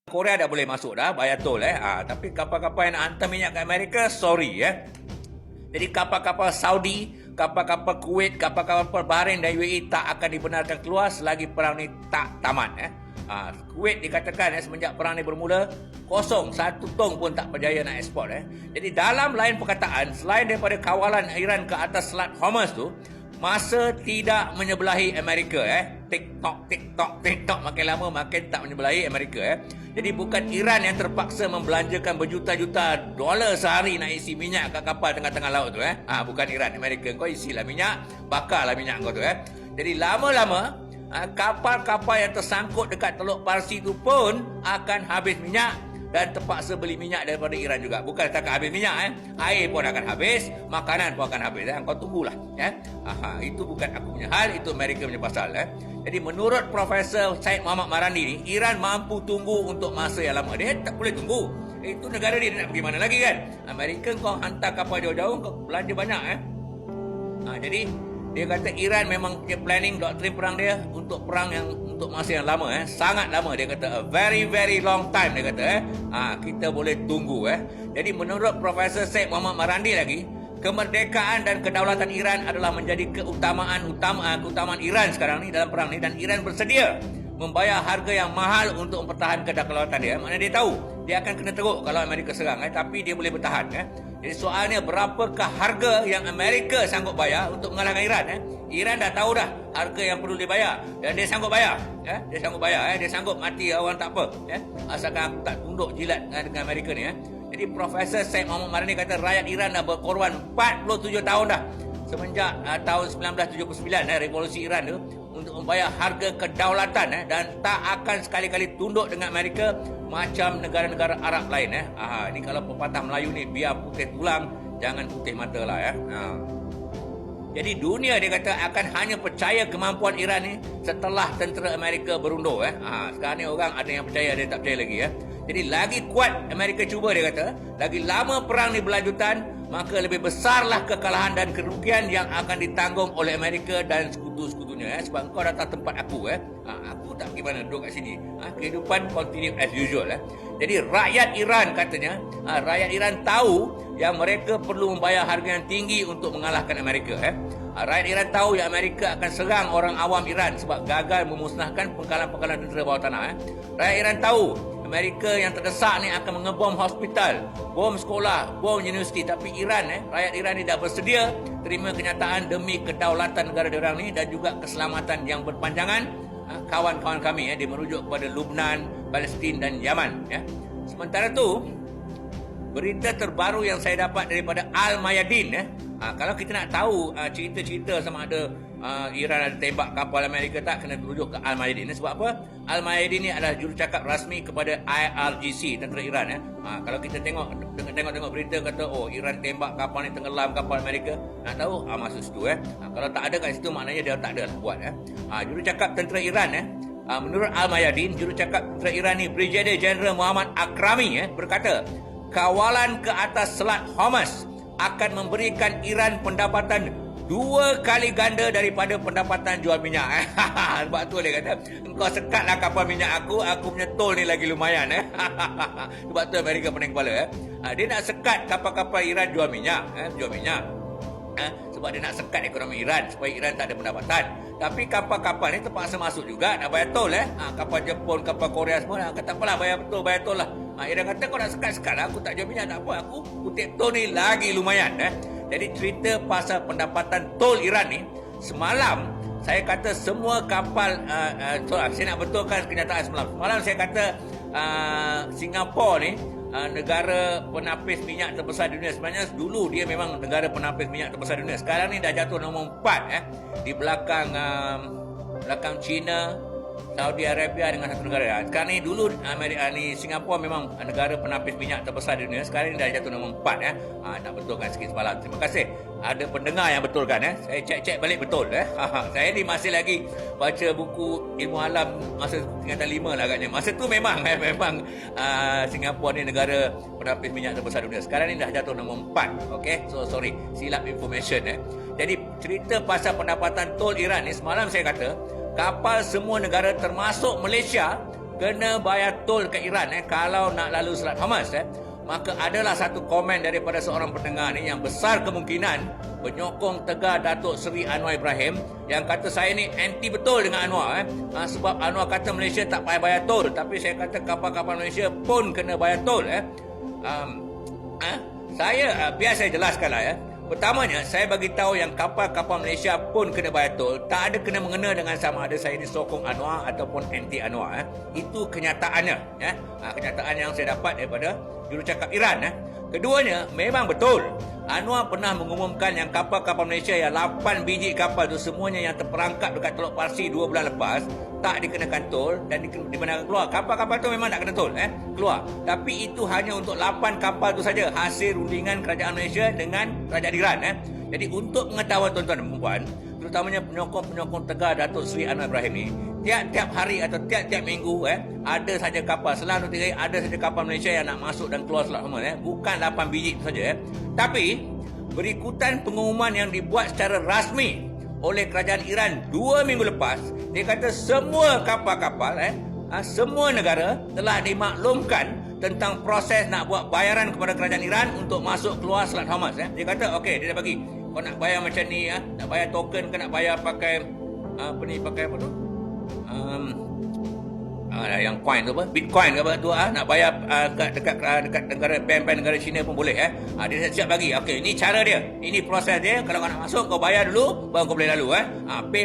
Korea dah boleh masuk dah, bayar tol tapi kapal-kapal yang nak hantar minyak ke Amerika, sorry Jadi kapal-kapal Saudi, kapal-kapal Kuwait, kapal-kapal Bahrain dan UAE tak akan dibenarkan keluar selagi perang ni tak tamat Kuwait dikatakan semenjak perang ni bermula, kosong, satu tong pun tak berjaya nak ekspor Jadi dalam lain perkataan, selain daripada kawalan Iran ke atas Selat Hormuz tu, masa tidak menyebelahi Amerika TikTok makin lama makin tak menyebelahi Amerika Jadi bukan Iran yang terpaksa membelanjakan berjuta-juta dolar sehari nak isi minyak kat kapal tengah-tengah laut tu bukan Iran, Amerika. Kau isilah minyak, bakarlah minyak kau tu Jadi lama-lama kapal-kapal yang tersangkut dekat Teluk Parsi tu pun akan habis minyak dan terpaksa beli minyak daripada Iran juga. Bukan setakat habis minyak air pun akan habis, makanan pun akan habis Kau tunggulah itu bukan aku punya hal, itu Amerika punya pasal Jadi menurut Profesor Syed Muhammad Marandi ni, Iran mampu tunggu untuk masa yang lama. Dia tak boleh tunggu. Itu negara dia nak pergi mana lagi kan? Amerika kau hantar kapal jauh-jauh, kau belanja banyak Jadi dia kata Iran memang dia planning doktrin perang dia untuk perang yang untuk masa yang lama sangat lama. Dia kata a very very long time, dia kata kita boleh tunggu Jadi menurut Profesor Syed Muhammad Marandi lagi, kemerdekaan dan kedaulatan Iran adalah menjadi keutamaan Iran sekarang ni dalam perang ni, dan Iran bersedia membayar harga yang mahal untuk mempertahankan kedaulatan dia. Maknanya dia tahu dia akan kena teruk kalau Amerika serang tapi dia boleh bertahan Jadi soalnya berapakah harga yang Amerika sanggup bayar untuk mengalahkan Iran Iran dah tahu dah harga yang perlu dibayar dan dia sanggup bayar Dia sanggup bayar dia sanggup mati orang tak apa asalkan aku tak tunduk jilat dengan Amerika ni Jadi Profesor Syed Muhammad Marani kata rakyat Iran dah berkorban 47 tahun dah semenjak tahun 1979 revolusi Iran tu untuk membayar harga kedaulatan dan tak akan sekali-kali tunduk dengan Amerika macam negara-negara Arab lain Ini kalau pepatah Melayu ni, biar putih tulang jangan putih mata lah Jadi dunia dia kata akan hanya percaya kemampuan Iran ni setelah tentera Amerika berundur Sekarang ni orang ada yang percaya, ada yang tak percaya lagi Jadi lagi kuat Amerika cuba, dia kata lagi lama perang ni berlanjutan, maka lebih besarlah kekalahan dan kerugian yang akan ditanggung oleh Amerika dan sekutu-sekutunya sebab kau datang tempat aku aku tak pergi mana, duduk kat sini kehidupan continue as usual Jadi rakyat Iran katanya rakyat Iran tahu yang mereka perlu membayar harga yang tinggi untuk mengalahkan Amerika rakyat Iran tahu yang Amerika akan serang orang awam Iran sebab gagal memusnahkan pengkalan-pengkalan tentera bawah tanah rakyat Iran tahu Amerika yang terdesak ni akan mengebom hospital, bom sekolah, bom universiti. Tapi Iran, rakyat Iran ni dah bersedia terima kenyataan demi kedaulatan negara diorang ni dan juga keselamatan yang berpanjangan kawan-kawan kami. Dia merujuk kepada Lubnan, Palestin dan Yaman. Sementara tu, berita terbaru yang saya dapat daripada Al-Mayadin. Kalau kita nak tahu cerita-cerita sama ada Iran ada tembak kapal Amerika tak, kena rujuk ke Al-Mayadin. Sebab apa? Al-Mayadin ni adalah jurucakap rasmi kepada IRGC, tentera Iran. Kalau kita tengok berita kata Iran tembak kapal ni, tenggelam kapal Amerika, nak tahu masuk situ kalau tak ada kat situ maknanya dia tak ada lah buat jurucakap tentera Iran menurut Al-Mayadin, jurucakap tentera Iran ni Brigadier General Muhammad Akrami berkata kawalan ke atas Selat Hormuz akan memberikan Iran pendapatan 2 kali ganda daripada pendapatan jual minyak. Sebab tu dia kata, engkau sekatlah kapal minyak aku punya tol ni lagi lumayan. Sebab tu Amerika pening kepala. Dia nak sekat kapal-kapal Iran jual minyak. Sebab dia nak sekat ekonomi Iran supaya Iran tak ada pendapatan. Tapi kapal-kapal ni terpaksa masuk juga nak bayar tol. Kapal Jepun, kapal Korea semua kata apalah, bayar tol lah. Iran kata kau nak sekat lah, aku tak jual minyak, tak apa, aku kutip tol ni lagi lumayan. Jadi cerita pasal pendapatan tol Iran ni, semalam saya kata semua kapal saya nak betulkan kenyataan semalam. Semalam saya kata Singapura ni negara penapis minyak terbesar di dunia. Sebenarnya dulu dia memang negara penapis minyak terbesar di dunia. Sekarang ni dah jatuh nombor 4 di belakang China, Saudi Arabia dengan satu negara. Sekarang ni dulu Singapura memang negara penapis minyak terbesar di dunia. Sekarang ni dah jatuh nombor 4 nak betulkan sikit semalam. Terima kasih. Ada pendengar yang betulkan. Saya cek balik betul. Saya ni masih lagi baca buku ilmu alam masa tingkatan 5 lah agaknya. Masa tu memang Singapura ni negara penapis minyak terbesar di dunia. Sekarang ni dah jatuh nombor 4. Okay? So sorry, silap information. Jadi cerita pasal pendapatan tol Iran ni, semalam saya kata kapal semua negara termasuk Malaysia kena bayar tol ke Iran kalau nak lalu Selat Hormuz. Maka adalah satu komen daripada seorang pendengar ni yang besar kemungkinan penyokong tegar Datuk Seri Anwar Ibrahim yang kata saya ni anti betul dengan Anwar. Sebab Anwar kata Malaysia tak payah bayar tol, tapi saya kata kapal-kapal Malaysia pun kena bayar tol. Biar saya jelaskanlah Pertamanya, saya bagi tahu yang kapal-kapal Malaysia pun kena bayar tol. Tak ada kena mengena dengan sama ada saya disokong Anwar ataupun anti Anwar. Itu kenyataannya. Kenyataan yang saya dapat daripada jurucakap Iran. Keduanya, memang betul. Anwar pernah mengumumkan yang kapal-kapal Malaysia yang 8 biji kapal tu semuanya yang terperangkap dekat Teluk Parsi 2 bulan lepas tak dikenakan tol dan dibenarkan keluar. Kapal-kapal tu memang tak kena tol keluar. Tapi itu hanya untuk 8 kapal tu saja hasil rundingan kerajaan Malaysia dengan kerajaan Iran. Jadi untuk pengetahuan tuan-tuan dan puan, terutamanya penyokong-penyokong tegar Datuk Seri Anwar Ibrahim ni, tiap-tiap hari atau tiap-tiap minggu ada saja kapal, selama 2-3 hari ada saja kapal Malaysia yang nak masuk dan keluar Selat Hormuz. Bukan 8 biji itu saja. Tapi berikutan pengumuman yang dibuat secara rasmi oleh kerajaan Iran 2 minggu lepas, dia kata semua kapal-kapal semua negara telah dimaklumkan tentang proses nak buat bayaran kepada kerajaan Iran untuk masuk keluar Selat Hormuz. Dia kata okey, dia dah bagi kau nak bayar macam ni nak bayar token ke nak bayar pakai pakai apa tu yang coin tu apa, Bitcoin ke apa tu nak bayar dekat negara bank negara China pun boleh dia siap bagi. Okey, ini cara dia, ini proses dia. Kalau kau nak masuk kau bayar dulu baru kau boleh lalu pay